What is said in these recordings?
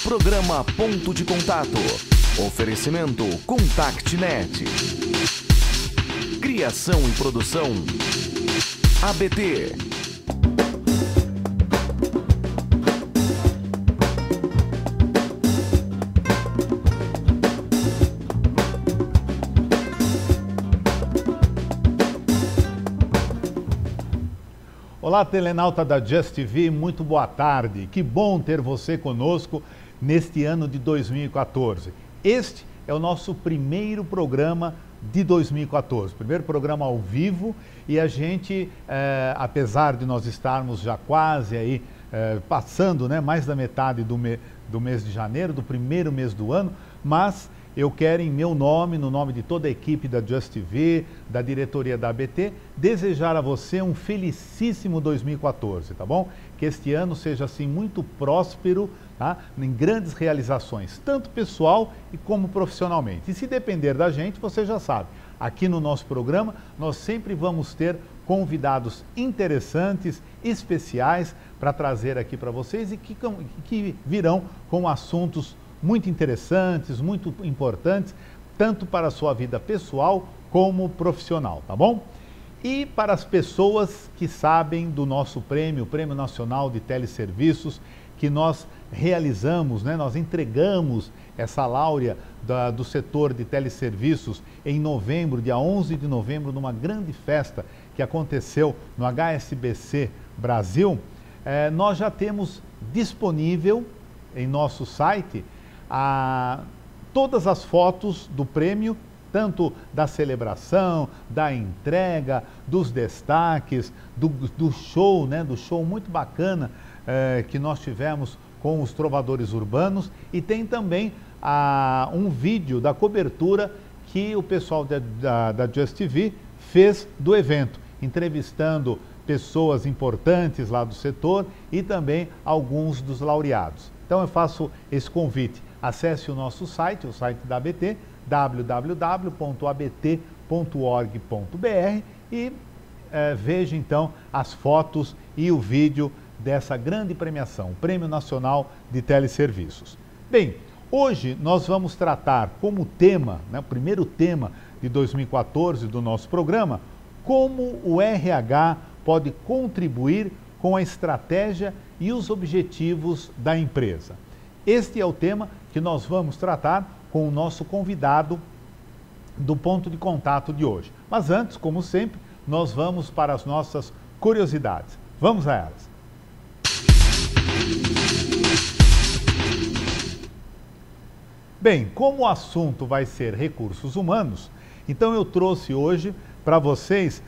Programa Ponto de Contato. Oferecimento ContactNet. Criação e produção ABT. Olá, telenauta da Just TV, muito boa tarde. Que bom ter você conosco neste ano de 2014. Este é o nosso primeiro programa de 2014, primeiro programa ao vivo, e a gente, apesar de nós estarmos já quase aí passando, né, mais da metade do mês de janeiro, do primeiro mês do ano, mas eu quero, em meu nome, no nome de toda a equipe da Just TV, da diretoria da ABT, desejar a você um felicíssimo 2014, tá bom? Que este ano seja, assim, muito próspero, tá? Em grandes realizações, tanto pessoal e como profissionalmente. E se depender da gente, você já sabe, aqui no nosso programa, nós sempre vamos ter convidados interessantes, especiais, para trazer aqui para vocês e que virão com assuntos muito interessantes, muito importantes, tanto para a sua vida pessoal como profissional, tá bom? E para as pessoas que sabem do nosso prêmio, o Prêmio Nacional de Teleserviços, que nós realizamos, né? Nós entregamos essa láurea do setor de teleserviços em novembro, dia 11 de novembro, numa grande festa que aconteceu no HSBC Brasil. Nós já temos disponível em nosso site todas as fotos do prêmio, tanto da celebração, da entrega, dos destaques, do show, né? Do show muito bacana que nós tivemos com os trovadores urbanos, e tem também um vídeo da cobertura que o pessoal da Just TV fez do evento, entrevistando pessoas importantes lá do setor e também alguns dos laureados. Então eu faço esse convite. Acesse o nosso site, o site da ABT, www.abt.org.br, e veja então as fotos e o vídeo dessa grande premiação, o Prêmio Nacional de Teleserviços. Bem, hoje nós vamos tratar como tema, né, o primeiro tema de 2014 do nosso programa, como o RH pode contribuir com a estratégia e os objetivos da empresa. Este é o tema que nós vamos tratar com o nosso convidado do ponto de contato de hoje. Mas antes, como sempre, nós vamos para as nossas curiosidades. Vamos a elas. Bem, como o assunto vai ser recursos humanos, então eu trouxe hoje para vocês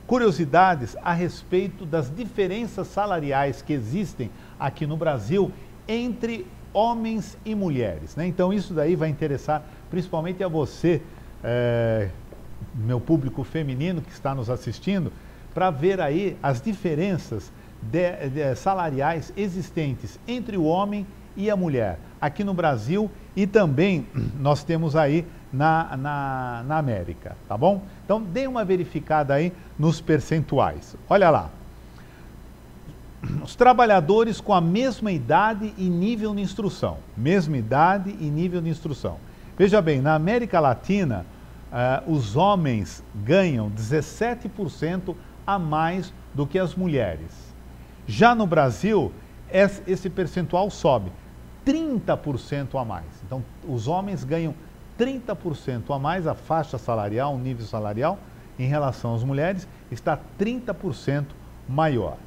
curiosidades a respeito das diferenças salariais que existem aqui no Brasil entre homens e mulheres, né? Então isso daí vai interessar principalmente a você, meu público feminino que está nos assistindo, para ver aí as diferenças salariais existentes entre o homem e a mulher aqui no Brasil, e também nós temos aí na América, tá bom? Então dê uma verificada aí nos percentuais. Olha lá. Os trabalhadores com a mesma idade e nível de instrução. Mesma idade e nível de instrução. Veja bem, na América Latina, os homens ganham 17% a mais do que as mulheres. Já no Brasil, esse percentual sobe 30% a mais. Então, os homens ganham 30% a mais, a faixa salarial, o nível salarial, em relação às mulheres, está 30% maior.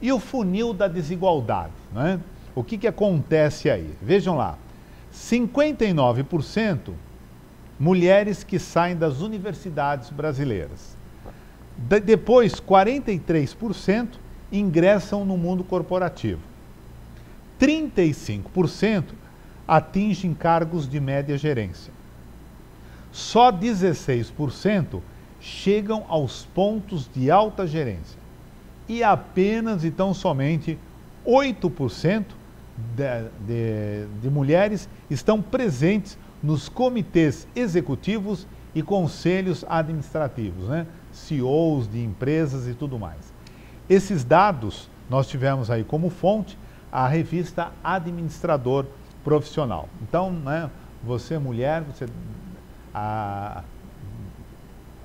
E o funil da desigualdade, né? O que acontece aí? Vejam lá, 59% mulheres que saem das universidades brasileiras. Depois, 43% ingressam no mundo corporativo. 35% atingem cargos de média gerência. Só 16% chegam aos pontos de alta gerência. E apenas, então, somente 8% de mulheres estão presentes nos comitês executivos e conselhos administrativos, né? CEOs de empresas e tudo mais. Esses dados nós tivemos aí como fonte a revista Administrador Profissional. Então, né, você mulher,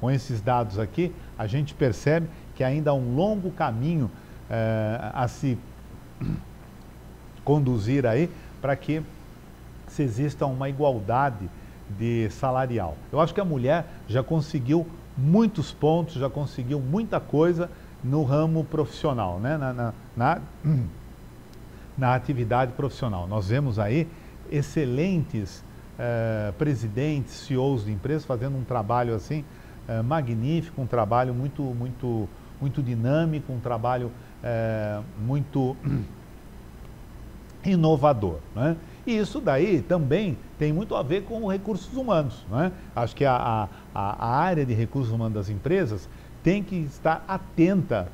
com esses dados aqui, a gente percebe que ainda há um longo caminho a se conduzir aí para que se exista uma igualdade de salarial. Eu acho que a mulher já conseguiu muitos pontos, já conseguiu muita coisa no ramo profissional, né? na atividade profissional. Nós vemos aí excelentes presidentes, CEOs de empresas fazendo um trabalho assim magnífico, um trabalho muito dinâmico, um trabalho muito inovador, né? E isso daí também tem muito a ver com recursos humanos, né? Acho que a área de recursos humanos das empresas tem que estar atenta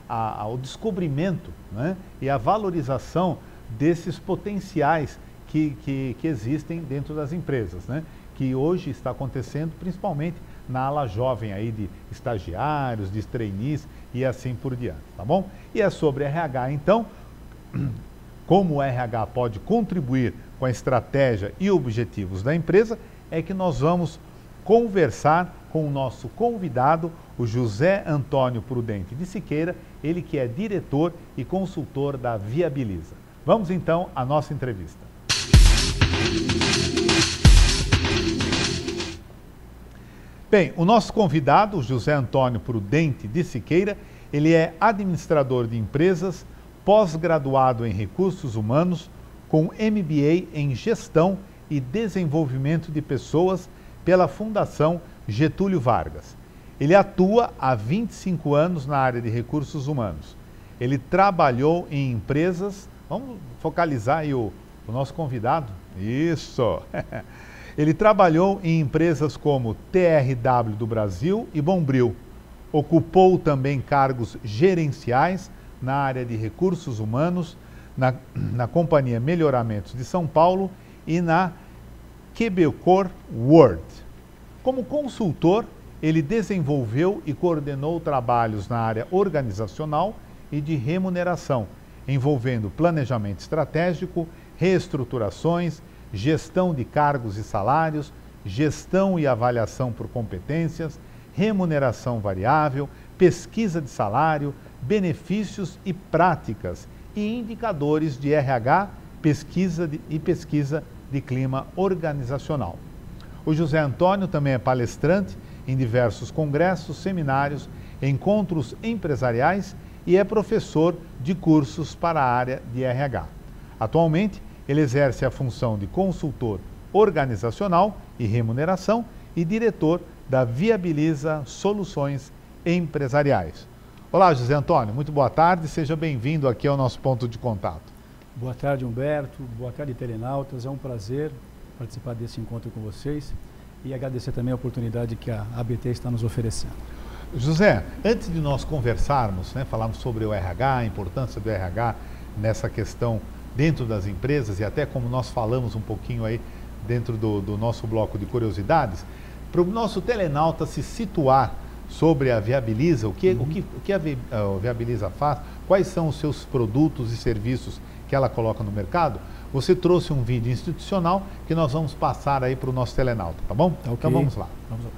ao descobrimento, né? E à valorização desses potenciais que existem dentro das empresas, né? Que hoje está acontecendo principalmente na ala jovem aí de estagiários, de trainees e assim por diante, tá bom? E é sobre RH então, como o RH pode contribuir com a estratégia e objetivos da empresa, é que nós vamos conversar com o nosso convidado, o José Antônio Prudente de Siqueira, ele que é diretor e consultor da Viabiliza. Vamos então à nossa entrevista. Bem, o nosso convidado, o José Antônio Prudente de Siqueira, ele é administrador de empresas, pós-graduado em recursos humanos, com MBA em gestão e desenvolvimento de pessoas pela Fundação Getúlio Vargas. Ele atua há 25 anos na área de recursos humanos. Ele trabalhou em empresas, vamos focalizar aí o nosso convidado, isso! Ele trabalhou em empresas como TRW do Brasil e Bombril. Ocupou também cargos gerenciais na área de recursos humanos, na Companhia Melhoramentos de São Paulo e na Quebecor World. Como consultor, ele desenvolveu e coordenou trabalhos na área organizacional e de remuneração, envolvendo planejamento estratégico, reestruturações, gestão de cargos e salários, gestão e avaliação por competências, remuneração variável, pesquisa de salário, benefícios e práticas e indicadores de RH, pesquisa de clima organizacional. O José Antônio também é palestrante em diversos congressos, seminários, encontros empresariais e é professor de cursos para a área de RH. Atualmente, ele exerce a função de consultor organizacional e remuneração e diretor da Viabiliza Soluções Empresariais. Olá, José Antônio, muito boa tarde, seja bem-vindo aqui ao nosso ponto de contato. Boa tarde, Humberto, boa tarde, telenautas, é um prazer participar desse encontro com vocês e agradecer também a oportunidade que a ABT está nos oferecendo. José, antes de nós conversarmos, falarmos sobre o RH, a importância do RH nessa questão dentro das empresas e até como nós falamos um pouquinho aí dentro do nosso bloco de curiosidades, para o nosso telenauta se situar sobre a Viabiliza, o que a Viabiliza faz, quais são os seus produtos e serviços que ela coloca no mercado, você trouxe um vídeo institucional que nós vamos passar aí para o nosso telenauta, tá bom? Okay. Então vamos lá. Vamos lá.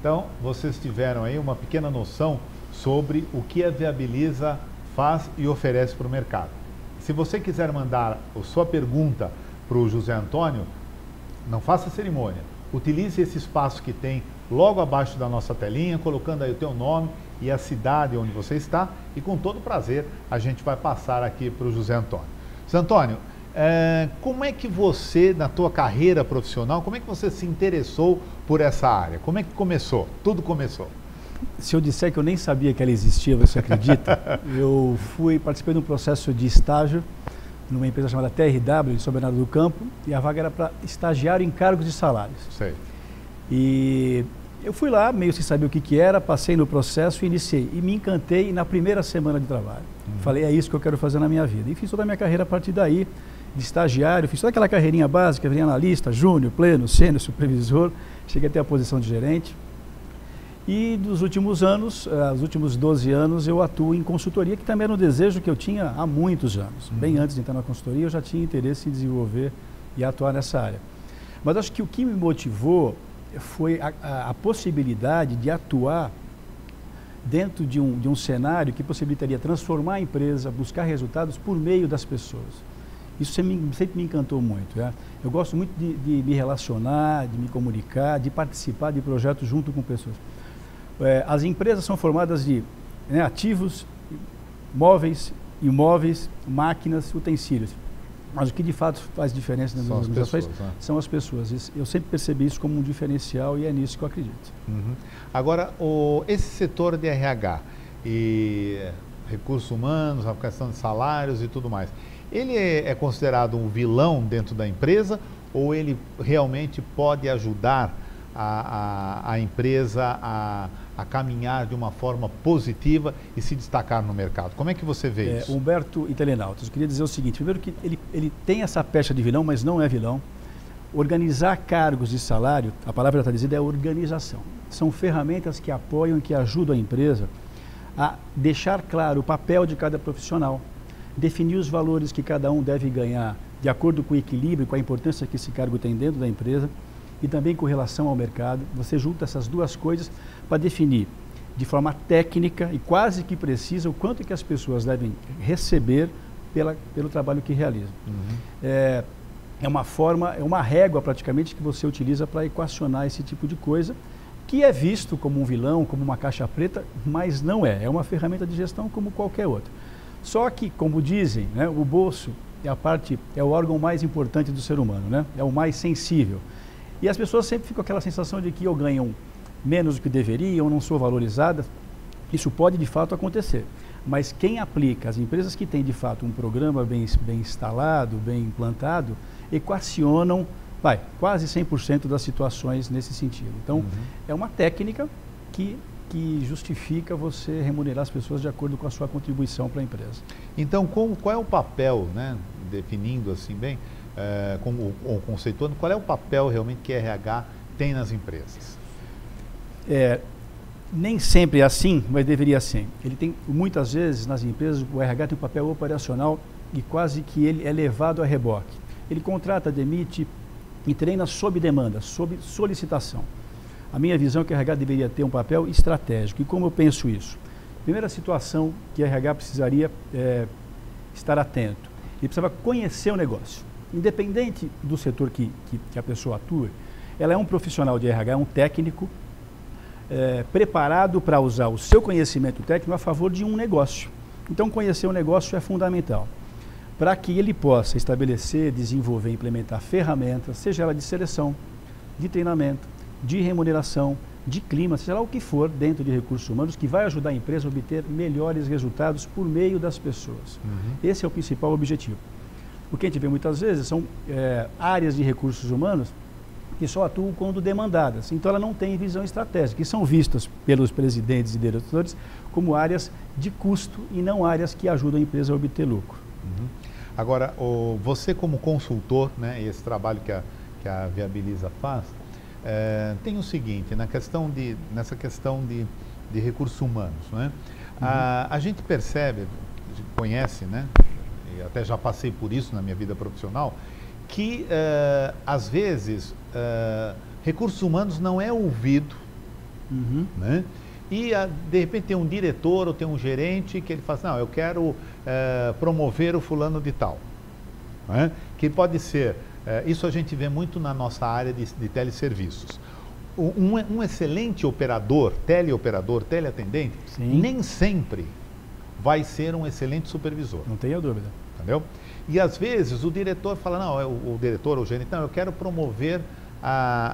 Então, vocês tiveram aí uma pequena noção sobre o que a Viabiliza faz e oferece para o mercado. Se você quiser mandar a sua pergunta para o José Antônio, não faça cerimônia. Utilize esse espaço que tem logo abaixo da nossa telinha, colocando aí o teu nome e a cidade onde você está, e com todo prazer a gente vai passar aqui para o José Antônio. José Antônio, como é que você, na tua carreira profissional, como é que você se interessou por essa área? Como é que começou? Tudo começou. Se eu disser que eu nem sabia que ela existia, você acredita? Eu participei de um processo de estágio numa empresa chamada TRW, de São Bernardo do Campo, e a vaga era para estagiário em cargos e salários. Sei. E eu fui lá, meio sem saber o que era, passei no processo e iniciei. E me encantei na primeira semana de trabalho. Falei, é isso que eu quero fazer na minha vida. E fiz toda a minha carreira a partir daí, de estagiário, fiz toda aquela carreirinha básica, virei analista, júnior, pleno, sênior, supervisor, cheguei até a posição de gerente. E dos últimos anos, os últimos 12 anos, eu atuo em consultoria, que também era um desejo que eu tinha há muitos anos. Bem antes de entrar na consultoria, eu já tinha interesse em desenvolver e atuar nessa área. Mas acho que o que me motivou foi a possibilidade de atuar dentro de um cenário que possibilitaria transformar a empresa, buscar resultados por meio das pessoas. Isso sempre me encantou muito. Eu gosto muito de me relacionar, de me comunicar, de participar de projetos junto com pessoas. As empresas são formadas de ativos, móveis, imóveis, máquinas, utensílios. Mas o que de fato faz diferença nas organizações são as pessoas. Eu sempre percebi isso como um diferencial e é nisso que eu acredito. Agora, esse setor de RH e recursos humanos, a questão de salários e tudo mais, ele é considerado um vilão dentro da empresa ou ele realmente pode ajudar a empresa a caminhar de uma forma positiva e se destacar no mercado? Como é que você vê isso? Humberto e telenautas, eu queria dizer o seguinte, primeiro que ele tem essa pecha de vilão, mas não é vilão. Organizar cargos de salário, a palavra já está dizida, é organização. São ferramentas que apoiam e que ajudam a empresa a deixar claro o papel de cada profissional, definir os valores que cada um deve ganhar de acordo com o equilíbrio, com a importância que esse cargo tem dentro da empresa, e também com relação ao mercado. Você junta essas duas coisas para definir de forma técnica e quase que precisa o quanto que as pessoas devem receber pelo trabalho que realizam. É uma régua praticamente que você utiliza para equacionar esse tipo de coisa, que é visto como um vilão, como uma caixa preta, mas não é. É uma ferramenta de gestão como qualquer outra. Só que, como dizem, o bolso é o órgão mais importante do ser humano, é o mais sensível. E as pessoas sempre ficam com aquela sensação de que eu ganho menos do que deveria, eu não sou valorizada. Isso pode de fato acontecer. Mas quem aplica, as empresas que têm de fato um programa bem instalado, bem implantado, equacionam quase 100% das situações nesse sentido. Então, é uma técnica que justifica você remunerar as pessoas de acordo com a sua contribuição para a empresa. Então, qual é o papel, definindo assim bem, conceituando, qual é o papel realmente que a RH tem nas empresas? Nem sempre é assim, mas deveria ser. Muitas vezes nas empresas o RH tem um papel operacional e quase que ele é levado a reboque. Ele contrata, demite e treina sob demanda, sob solicitação. A minha visão é que o RH deveria ter um papel estratégico. E como eu penso isso? Primeira situação que o RH precisaria estar atento. Ele precisava conhecer o negócio. Independente do setor que a pessoa atua, ela é um profissional de RH, é um técnico preparado para usar o seu conhecimento técnico a favor de um negócio. Então, conhecer o negócio é fundamental para que ele possa estabelecer, desenvolver e implementar ferramentas, seja ela de seleção, de treinamento, de remuneração, de clima, seja lá o que for dentro de recursos humanos, que vai ajudar a empresa a obter melhores resultados por meio das pessoas. Esse é o principal objetivo. O que a gente vê muitas vezes são áreas de recursos humanos que só atuam quando demandadas. Então, ela não tem visão estratégica, que são vistas pelos presidentes e diretores como áreas de custo e não áreas que ajudam a empresa a obter lucro. Agora, você como consultor, esse trabalho que a Viabiliza faz, tem o seguinte, nessa questão de recursos humanos, a gente percebe, a gente conhece, e até já passei por isso na minha vida profissional, que às vezes recursos humanos não é ouvido né? E de repente tem um diretor ou tem um gerente que ele fala assim, não, eu quero promover o fulano de tal, né? Que pode ser, isso a gente vê muito na nossa área de teleserviços. Um excelente operador, teleatendente, Sim. nem sempre vai ser um excelente supervisor. Não tenha dúvida. Entendeu? E às vezes o diretor fala, não, o diretor ou o gerente, não, eu quero promover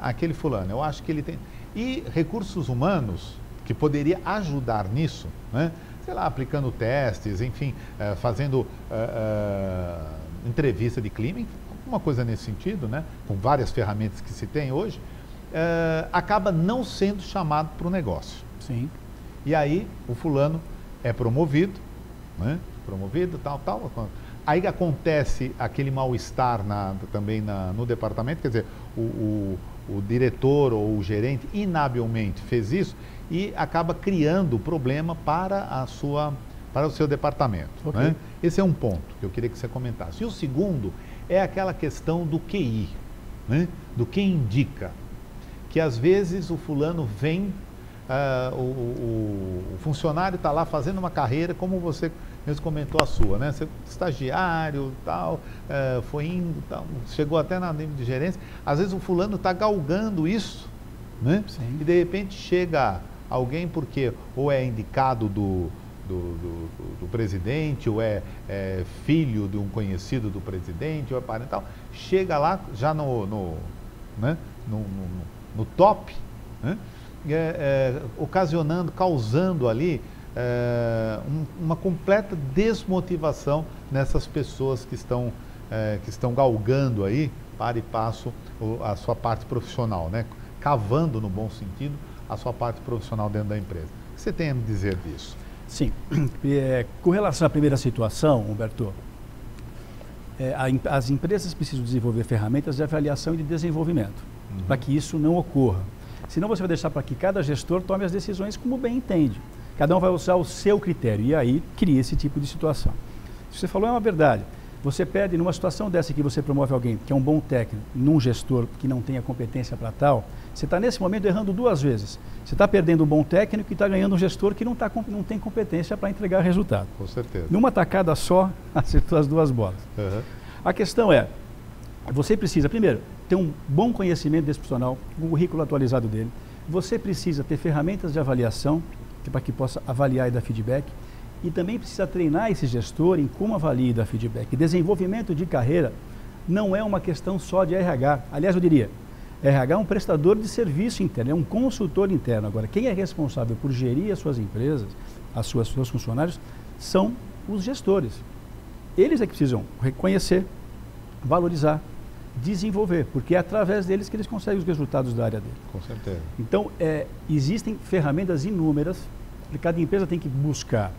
aquele fulano, eu acho que ele tem... E recursos humanos, que poderia ajudar nisso, né? Sei lá, aplicando testes, enfim, fazendo entrevista de clima, uma coisa nesse sentido, né? Com várias ferramentas que se tem hoje, acaba não sendo chamado para o negócio. Sim. E aí o fulano é promovido, né? Promovido, tal. Aí acontece aquele mal-estar também no departamento, quer dizer, o diretor ou o gerente inabilmente fez isso e acaba criando problema para o seu departamento. Okay. Né? Esse é um ponto que eu queria que você comentasse. E o segundo é aquela questão do QI, né? Do que indica. Que às vezes o fulano vem, o funcionário está lá fazendo uma carreira, como você mesmo comentou a sua, né? Você, estagiário, tal, foi indo, tal, chegou até na nível de gerência. Às vezes o fulano está galgando isso, né? Sim. E de repente chega alguém porque ou é indicado do presidente, ou é filho de um conhecido do presidente, ou é parente tal, chega lá já no top, né? Causando ali uma completa desmotivação nessas pessoas que estão galgando aí para e passo a sua parte profissional, né? Cavando no bom sentido a sua parte profissional dentro da empresa. O que você tem a me dizer disso? Sim. Com relação à primeira situação, Humberto, as empresas precisam desenvolver ferramentas de avaliação e de desenvolvimento, para que isso não ocorra. Senão você vai deixar para que cada gestor tome as decisões como bem entende. Cada um vai usar o seu critério e aí cria esse tipo de situação. O que você falou é uma verdade. Você perde, numa situação dessa que você promove alguém que é um bom técnico, num gestor que não tenha competência para tal, você está nesse momento errando duas vezes. Você está perdendo um bom técnico e está ganhando um gestor que não tem competência para entregar resultado. Com certeza. Numa tacada só, acertou as duas bolas. Uhum. A questão é, você precisa, primeiro, ter um bom conhecimento desse profissional, um currículo atualizado dele. Você precisa ter ferramentas de avaliação, para que possa avaliar e dar feedback. E também precisa treinar esse gestor em como avalia e dar feedback. Desenvolvimento de carreira não é uma questão só de RH. Aliás, eu diria, RH é um prestador de serviço interno, é um consultor interno. Agora, quem é responsável por gerir as suas empresas, seus funcionários, são os gestores. Eles é que precisam reconhecer, valorizar, desenvolver, porque é através deles que eles conseguem os resultados da área dele. Com certeza. Então, existem ferramentas inúmeras, e cada empresa tem que buscar,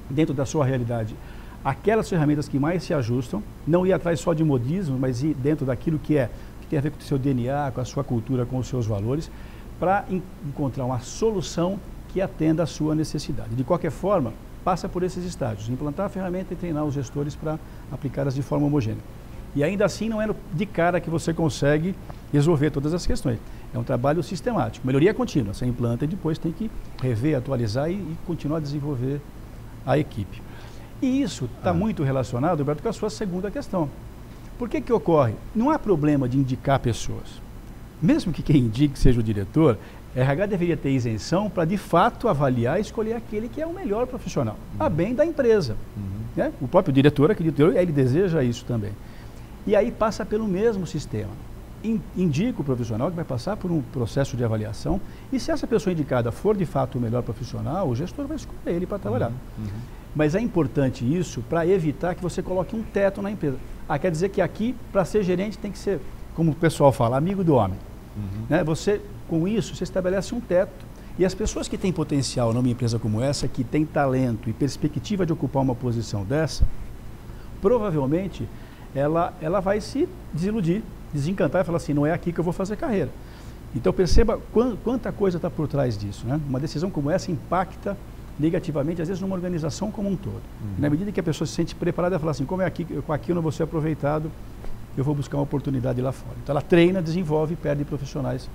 dentro da sua realidade, aquelas ferramentas que mais se ajustam, não ir atrás só de modismo, mas ir dentro daquilo que tem a ver com o seu DNA, com a sua cultura, com os seus valores, para encontrar uma solução que atenda à sua necessidade. De qualquer forma, passa por esses estágios, implantar a ferramenta e treinar os gestores para aplicá-las de forma homogênea. E ainda assim não é de cara que você consegue resolver todas as questões. É um trabalho sistemático, melhoria contínua. Você implanta e depois tem que rever, atualizar e continuar a desenvolver a equipe. E isso está muito relacionado, Roberto, com a sua segunda questão. Por que ocorre? Não há problema de indicar pessoas. Mesmo que quem indique seja o diretor, RH deveria ter isenção para de fato avaliar e escolher aquele que é o melhor profissional, a bem da empresa. Né? O próprio diretor, ele deseja isso também. E aí passa pelo mesmo sistema. Indica o profissional que vai passar por um processo de avaliação e se essa pessoa indicada for de fato o melhor profissional, o gestor vai escolher ele para trabalhar. Mas é importante isso para evitar que você coloque um teto na empresa. Quer dizer que aqui, para ser gerente, tem que ser, como o pessoal fala, amigo do homem. Né? Com isso, você estabelece um teto e as pessoas que têm potencial numa empresa como essa, que tem talento e perspectiva de ocupar uma posição dessa, provavelmente ela vai se desiludir, desencantar e falar assim, não é aqui que eu vou fazer carreira. Então perceba quanta coisa está por trás disso. Né? Uma decisão como essa impacta negativamente, às vezes, numa organização como um todo. Na medida que a pessoa se sente preparada, ela fala assim, como aqui eu não vou ser aproveitado, eu vou buscar uma oportunidade lá fora. Então ela treina, desenvolve e perde profissionais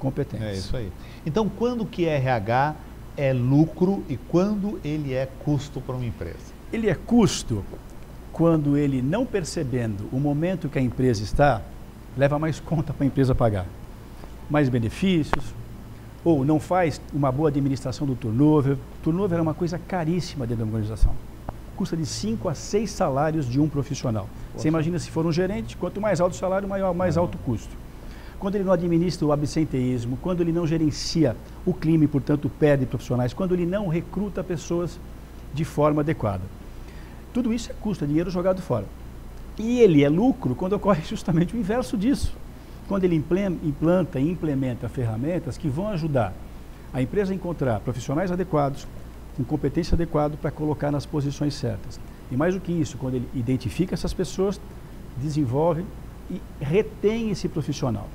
competentes. É isso aí. Então, quando que RH é lucro e quando ele é custo para uma empresa? Ele é custo quando ele, não percebendo o momento que a empresa está, leva mais conta para a empresa pagar. Mais benefícios, ou não faz uma boa administração do turnover. Turnover é uma coisa caríssima dentro da organização. Custa de 5 a 6 salários de um profissional. Você imagina se for um gerente, quanto mais alto o salário, mais alto o custo. Quando ele não administra o absenteísmo, quando ele não gerencia o clima e, portanto, perde profissionais, quando ele não recruta pessoas de forma adequada. Tudo isso é custo, é dinheiro jogado fora. E ele é lucro quando ocorre justamente o inverso disso. Quando ele implanta e implementa ferramentas que vão ajudar a empresa a encontrar profissionais adequados, com competência adequada para colocar nas posições certas. E mais do que isso, quando ele identifica essas pessoas, desenvolve e retém esse profissional,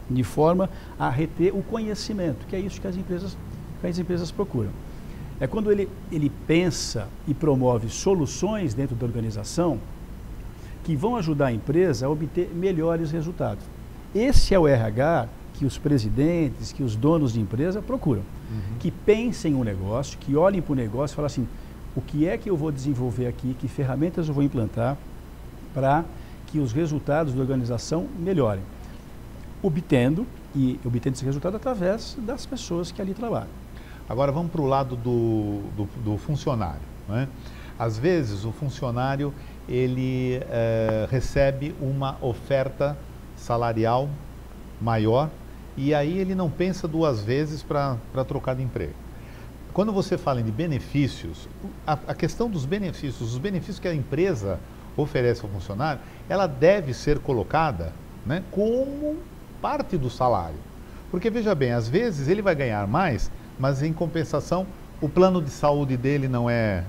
de forma a reter o conhecimento, que é isso que as empresas procuram. É quando ele pensa e promove soluções dentro da organização que vão ajudar a empresa a obter melhores resultados. Esse é o RH que os presidentes, que os donos de empresa procuram. Que pensem o negócio, que olhem para o negócio e falem assim, o que é que eu vou desenvolver aqui, que ferramentas eu vou implantar para que os resultados da organização melhorem. Obtendo esse resultado através das pessoas que ali trabalham. Agora vamos para o lado do funcionário, né? Às vezes o funcionário ele recebe uma oferta salarial maior e aí ele não pensa duas vezes para trocar de emprego. Quando você fala de benefícios, a questão dos benefícios, os benefícios que a empresa oferece ao funcionário, ela deve ser colocada, né, como parte do salário. Porque veja bem, às vezes ele vai ganhar mais, mas em compensação o plano de saúde dele não é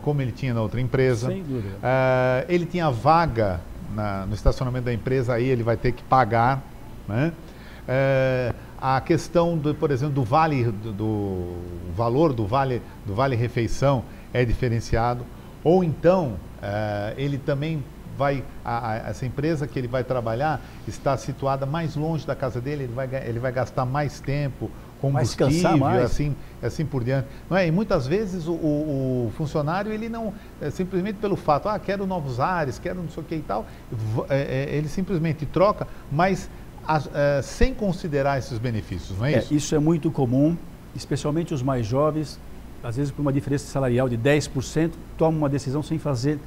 como ele tinha na outra empresa. Sem dúvida. Ele tinha vaga no estacionamento da empresa, aí ele vai ter que pagar, né? A questão, por exemplo, do valor do vale refeição é diferenciado, ou então ele também essa empresa que ele vai trabalhar está situada mais longe da casa dele, ele vai gastar mais tempo, combustível, assim por diante. Não é? E muitas vezes o funcionário, ele não, simplesmente pelo fato, quero novos ares, quero não sei o que e tal, ele simplesmente troca, mas sem considerar esses benefícios, não é isso? Isso é muito comum, especialmente os mais jovens, às vezes por uma diferença salarial de 10%, tomam uma decisão sem fazer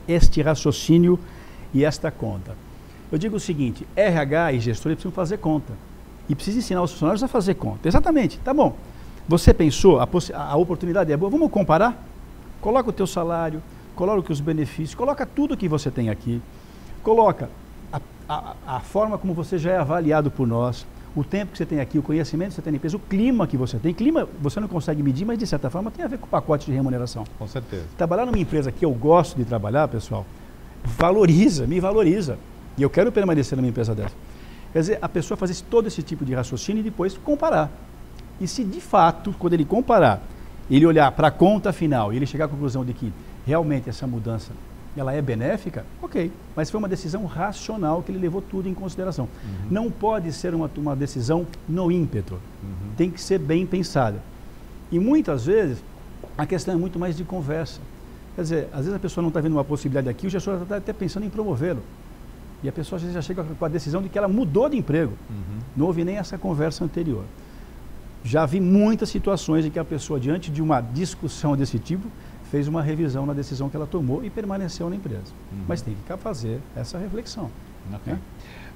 este raciocínio e esta conta. Eu digo o seguinte, RH e gestores precisam fazer conta. E precisa ensinar os funcionários a fazer conta. Exatamente, tá bom. Você pensou, a oportunidade é boa, vamos comparar? Coloca o teu salário, coloca os benefícios, coloca tudo que você tem aqui, coloca a forma como você já é avaliado por nós, o tempo que você tem aqui, o conhecimento que você tem na empresa, o clima que você tem. Clima você não consegue medir, mas de certa forma tem a ver com o pacote de remuneração. Com certeza. Trabalhar numa empresa que eu gosto de trabalhar, pessoal, me valoriza. E eu quero permanecer numa empresa dessa. Quer dizer, a pessoa fazer todo esse tipo de raciocínio e depois comparar. E se de fato, quando ele comparar, ele olhar para a conta final e ele chegar à conclusão de que realmente essa mudança ela é benéfica, ok. Mas foi uma decisão racional que ele levou tudo em consideração. Não pode ser uma decisão no ímpeto. Tem que ser bem pensada. E muitas vezes, a questão é muito mais de conversa. Quer dizer, às vezes a pessoa não está vendo uma possibilidade aqui, o gestor está até pensando em promovê-lo. E a pessoa às vezes já chega com a decisão de que ela mudou de emprego. Não houve nem essa conversa anterior. Já vi muitas situações em que a pessoa, diante de uma discussão desse tipo, fez uma revisão na decisão que ela tomou e permaneceu na empresa. Mas tem que fazer essa reflexão. Okay.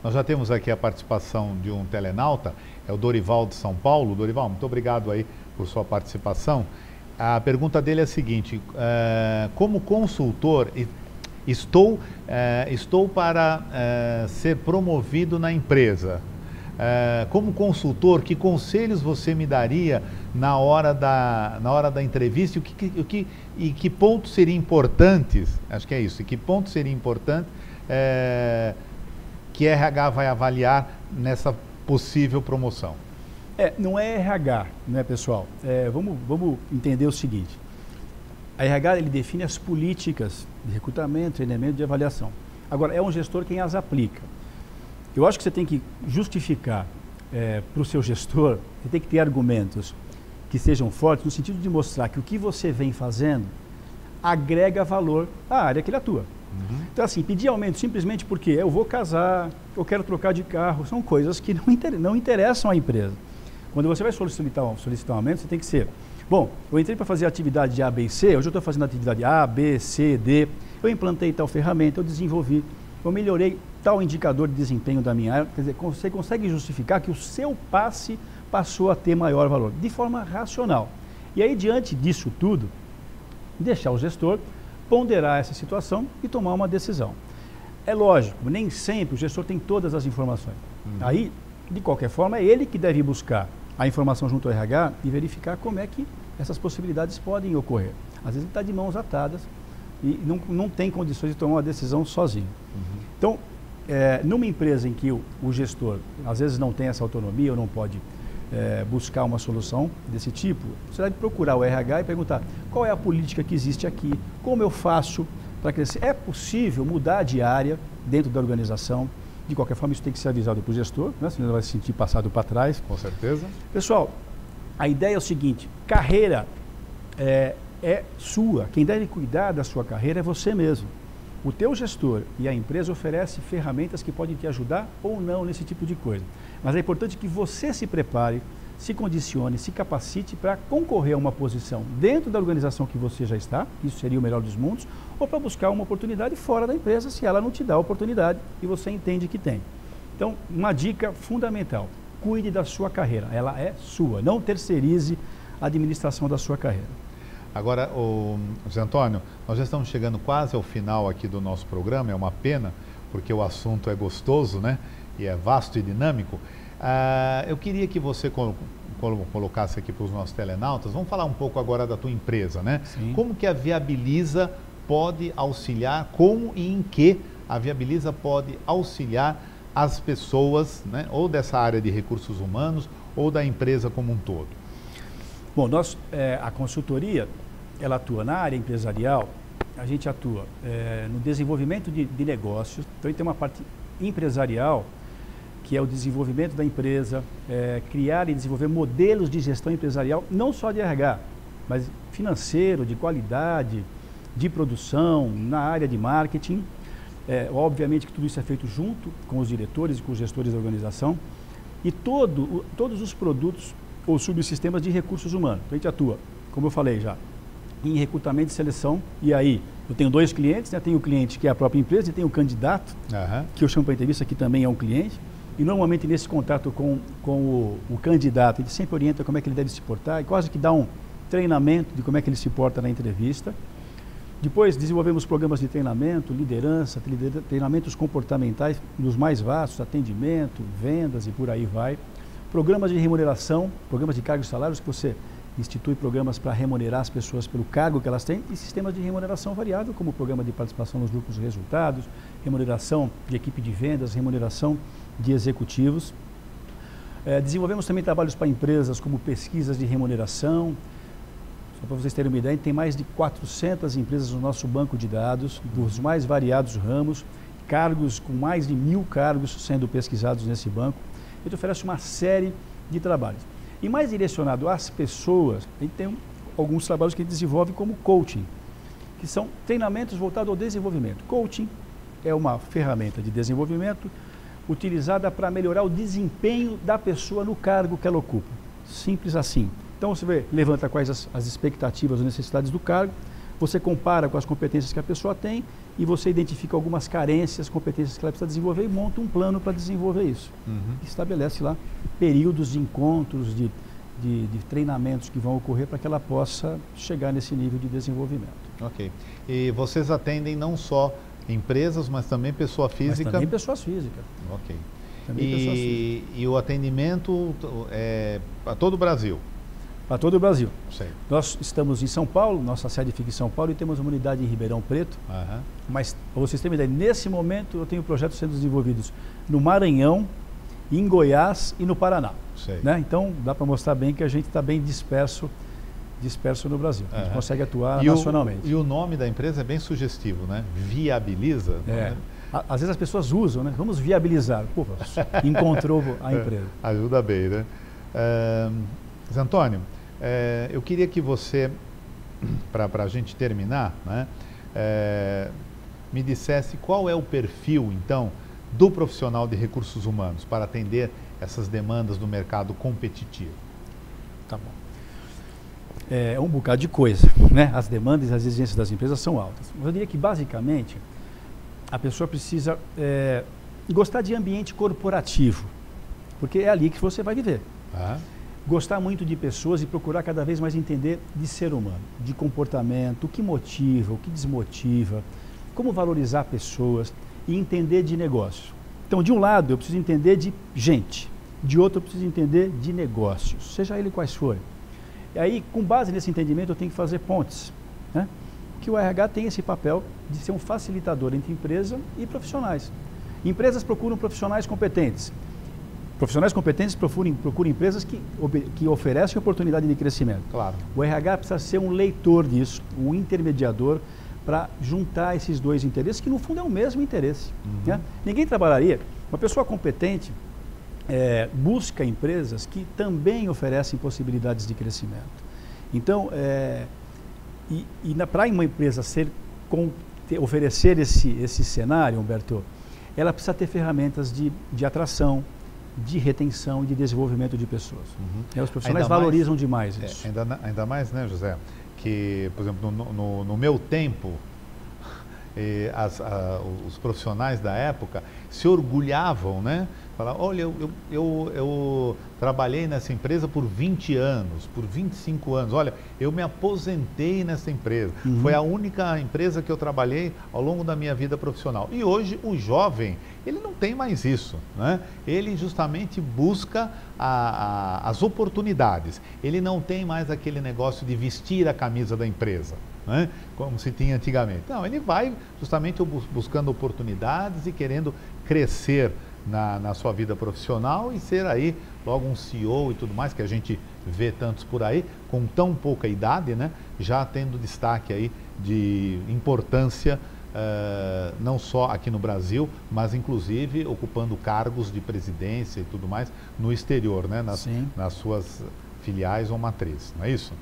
Nós já temos aqui a participação de um telenauta, é o Dorival de São Paulo. Dorival, muito obrigado aí por sua participação. A pergunta dele é a seguinte, como consultor, estou para ser promovido na empresa. Como consultor, que conselhos você me daria na hora da entrevista e que pontos seriam importantes, acho que é isso, e que pontos seriam importantes que RH vai avaliar nessa possível promoção? Não é RH, né, pessoal? Vamos entender o seguinte, a RH ele define as políticas de recrutamento, treinamento, de avaliação. Agora, é um gestor quem as aplica. Eu acho que você tem que justificar para o seu gestor, você tem que ter argumentos que sejam fortes no sentido de mostrar que o que você vem fazendo agrega valor à área que ele atua. Então, assim, pedir aumento simplesmente porque eu vou casar, eu quero trocar de carro, são coisas que não interessam à empresa. Quando você vai solicitar um aumento, você tem que ser, bom, eu entrei para fazer a atividade de A, B e C, hoje eu estou fazendo a atividade A, B, C, D, eu implantei tal ferramenta, eu desenvolvi, eu melhorei tal indicador de desempenho da minha área, quer dizer, você consegue justificar que o seu passe passou a ter maior valor, de forma racional. E aí, diante disso tudo, deixar o gestor ponderar essa situação e tomar uma decisão. É lógico, nem sempre o gestor tem todas as informações. Aí, de qualquer forma, é ele que deve buscar a informação junto ao RH e verificar como é que essas possibilidades podem ocorrer. Às vezes ele está de mãos atadas e não tem condições de tomar uma decisão sozinho. Então, numa empresa em que o gestor, às vezes, não tem essa autonomia ou não pode buscar uma solução desse tipo, você deve procurar o RH e perguntar qual é a política que existe aqui, como eu faço para crescer. É possível mudar de área dentro da organização? De qualquer forma, isso tem que ser avisado para o gestor, né? Senão ele vai se sentir passado para trás. Com certeza. Pessoal, a ideia é o seguinte, carreira é sua. Quem deve cuidar da sua carreira é você mesmo. O teu gestor e a empresa oferecem ferramentas que podem te ajudar ou não nesse tipo de coisa. Mas é importante que você se prepare, se condicione, se capacite para concorrer a uma posição dentro da organização que você já está, isso seria o melhor dos mundos, ou para buscar uma oportunidade fora da empresa, se ela não te dá a oportunidade e você entende que tem. Então, uma dica fundamental, cuide da sua carreira, ela é sua, não terceirize a administração da sua carreira. Agora, José Antônio, nós já estamos chegando quase ao final aqui do nosso programa, é uma pena, porque o assunto é gostoso, né? E é vasto e dinâmico. Eu queria que você colocasse aqui para os nossos telenautas, vamos falar um pouco agora da tua empresa, né? Sim. Como que a Viabiliza pode auxiliar, como e em que a Viabiliza pode auxiliar as pessoas, né? Ou dessa área de recursos humanos, ou da empresa como um todo? Bom, a consultoria, ela atua na área empresarial, a gente atua no desenvolvimento de negócios, então tem uma parte empresarial, que é o desenvolvimento da empresa, criar e desenvolver modelos de gestão empresarial, não só de RH, mas financeiro, de qualidade, de produção, na área de marketing. Obviamente que tudo isso é feito junto com os diretores e com os gestores da organização. E todos os produtos ou subsistemas de recursos humanos. Então, a gente atua, como eu falei já, em recrutamento e seleção. E aí, eu tenho dois clientes, né? Tenho o cliente que é a própria empresa e tenho o candidato, que eu chamo para entrevista, que também é um cliente. E normalmente nesse contato com o candidato, ele sempre orienta como é que ele deve se portar e quase que dá um treinamento de como é que ele se porta na entrevista. Depois desenvolvemos programas de treinamento, liderança, treinamentos comportamentais nos mais vastos, atendimento, vendas e por aí vai. Programas de remuneração, programas de cargos e salários, que você institui programas para remunerar as pessoas pelo cargo que elas têm, e sistemas de remuneração variável, como o programa de participação nos lucros e resultados, remuneração de equipe de vendas, remuneração de executivos. Desenvolvemos também trabalhos para empresas como pesquisas de remuneração. Só para vocês terem uma ideia, tem mais de 400 empresas no nosso banco de dados, dos mais variados ramos, cargos com mais de 1000 cargos sendo pesquisados nesse banco. A gente oferece uma série de trabalhos. E mais direcionado às pessoas, a gente tem alguns trabalhos que a gente desenvolve como coaching, que são treinamentos voltados ao desenvolvimento. Coaching é uma ferramenta de desenvolvimento utilizada para melhorar o desempenho da pessoa no cargo que ela ocupa. Simples assim. Então você levanta quais as expectativas ou necessidades do cargo, você compara com as competências que a pessoa tem e você identifica algumas carências, competências que ela precisa desenvolver e monta um plano para desenvolver isso. Estabelece lá períodos de encontros, de treinamentos que vão ocorrer para que ela possa chegar nesse nível de desenvolvimento. Ok. E vocês atendem não só empresas, mas também pessoa física? Mas também pessoas físicas. Ok. Também pessoas físicas. E o atendimento é para todo o Brasil? Para todo o Brasil. Sei. Nós estamos em São Paulo, nossa sede fica em São Paulo e temos uma unidade em Ribeirão Preto. Mas, para vocês terem uma ideia, nesse momento eu tenho projetos sendo desenvolvidos no Maranhão, em Goiás e no Paraná. Sei. Né? Então, dá para mostrar bem que a gente está bem disperso no Brasil. A gente consegue atuar nacionalmente. E o nome da empresa é bem sugestivo, né? Viabiliza. Às vezes as pessoas usam, né? Vamos viabilizar. Pô, encontrou a empresa. Ajuda bem, né? Zé Antônio, eu queria que você, para a gente terminar, né, me dissesse qual é o perfil, então, do profissional de recursos humanos para atender essas demandas do mercado competitivo. Tá bom. É um bocado de coisa, né? As demandas e as exigências das empresas são altas. Mas eu diria que, basicamente, a pessoa precisa gostar de ambiente corporativo, porque é ali que você vai viver. Gostar muito de pessoas e procurar cada vez mais entender de ser humano, de comportamento, o que motiva, o que desmotiva, como valorizar pessoas e entender de negócio. Então, de um lado, eu preciso entender de gente, de outro, eu preciso entender de negócios, seja ele quais forem. E aí, com base nesse entendimento, eu tenho que fazer pontes, né? Que o RH tem esse papel de ser um facilitador entre empresa e profissionais. Empresas procuram profissionais competentes. Profissionais competentes procuram empresas que oferecem oportunidade de crescimento. Claro. O RH precisa ser um leitor disso, um intermediador para juntar esses dois interesses, que no fundo é o mesmo interesse. Né? Ninguém trabalharia, uma pessoa competente busca empresas que também oferecem possibilidades de crescimento. Então, para uma empresa oferecer esse cenário, Humberto, ela precisa ter ferramentas de atração, de retenção e de desenvolvimento de pessoas. Os profissionais valorizam demais isso. Ainda mais, né, José, que, por exemplo, no meu tempo, os profissionais da época se orgulhavam, né? Falavam, olha, eu trabalhei nessa empresa por 20 anos, por 25 anos. Olha, eu me aposentei nessa empresa. Foi a única empresa que eu trabalhei ao longo da minha vida profissional. E hoje o jovem, ele não tem mais isso, né? Ele justamente busca as oportunidades. Ele não tem mais aquele negócio de vestir a camisa da empresa, né? Como se tinha antigamente. Não, ele vai justamente buscando oportunidades e querendo crescer na sua vida profissional e ser aí logo um CEO e tudo mais, que a gente vê tantos por aí, com tão pouca idade, né? Já tendo destaque aí de importância, não só aqui no Brasil, mas inclusive ocupando cargos de presidência e tudo mais no exterior, né? Nas suas filiais ou matrizes, não é isso?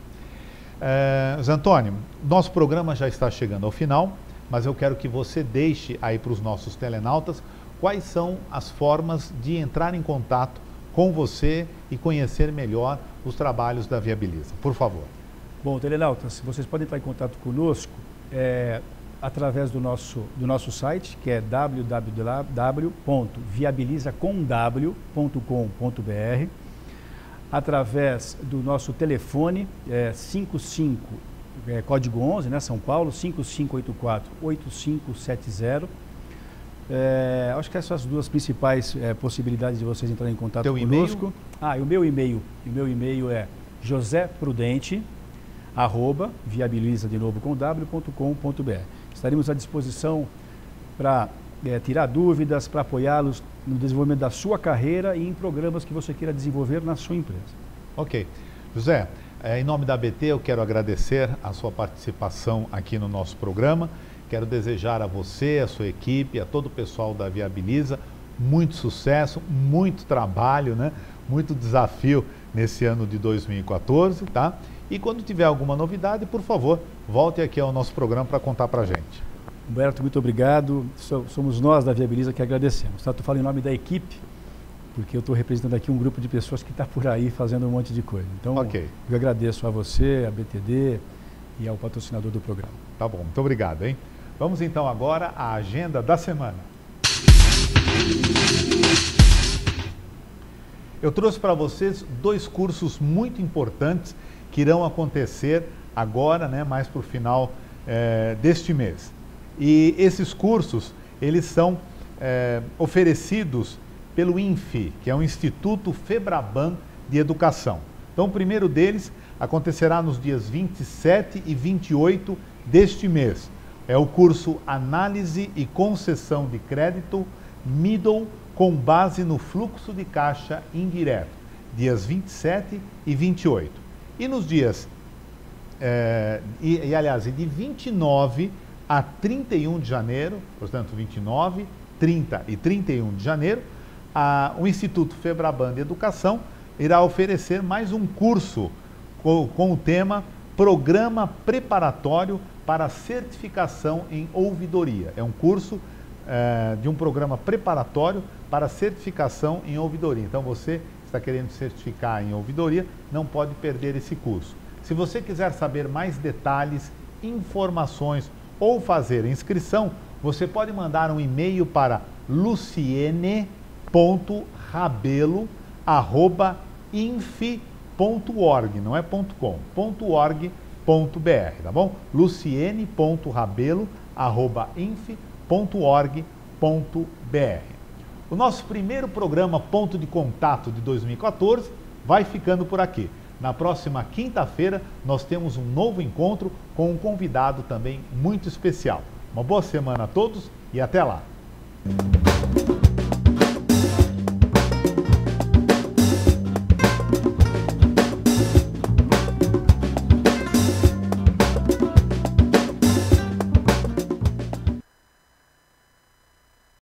Zé Antônio, nosso programa já está chegando ao final, mas eu quero que você deixe aí para os nossos telenautas quais são as formas de entrar em contato com você e conhecer melhor os trabalhos da Viabiliza. Por favor. Bom, telenautas, vocês podem entrar em contato conosco através do nosso site, que é www.viabilizacomw.com.br, através do nosso telefone, 55, código 11, né, São Paulo, 5584-8570. Acho que essas duas principais possibilidades de vocês entrarem em contato conosco. E o meu e-mail é joseprudente@viabiliza.com.br. Estaremos à disposição para tirar dúvidas, para apoiá-los no desenvolvimento da sua carreira e em programas que você queira desenvolver na sua empresa. Ok. José, em nome da ABT, eu quero agradecer a sua participação aqui no nosso programa. Quero desejar a você, a sua equipe, a todo o pessoal da Viabiliza, muito sucesso, muito trabalho, né? Muito desafio nesse ano de 2014, tá? E quando tiver alguma novidade, por favor, volte aqui ao nosso programa para contar para a gente. Humberto, muito obrigado. Somos nós da Viabiliza que agradecemos. Tá? Eu falo em nome da equipe, porque eu estou representando aqui um grupo de pessoas que está por aí fazendo um monte de coisa. Então, eu agradeço a você, a BTD e ao patrocinador do programa. Tá bom, muito obrigado, hein? Vamos então agora à agenda da semana. Eu trouxe para vocês dois cursos muito importantes que irão acontecer agora, né, mais para o final deste mês. E esses cursos, eles são oferecidos pelo INFI, que é o Instituto Febraban de Educação. Então, o primeiro deles acontecerá nos dias 27 e 28 deste mês. É o curso Análise e Concessão de Crédito Middle com base no fluxo de caixa indireto, dias 27 e 28. E nos dias, aliás, de 29 a 31 de janeiro, portanto 29 30 e 31 de janeiro, o Instituto Febraban de Educação irá oferecer mais um curso com o tema Programa Preparatório para Certificação em Ouvidoria. É um curso de um programa preparatório para certificação em ouvidoria. Então você está querendo certificar em ouvidoria, não pode perder esse curso. Se você quiser saber mais detalhes, informações ou fazer inscrição, você pode mandar um e-mail para luciene.rabelo@inf.org, não é .com, .org.br, tá bom? luciene.rabelo@inf.org.br. O nosso primeiro programa Ponto de Contato de 2014 vai ficando por aqui. Na próxima quinta-feira nós temos um novo encontro com um convidado também muito especial. Uma boa semana a todos e até lá!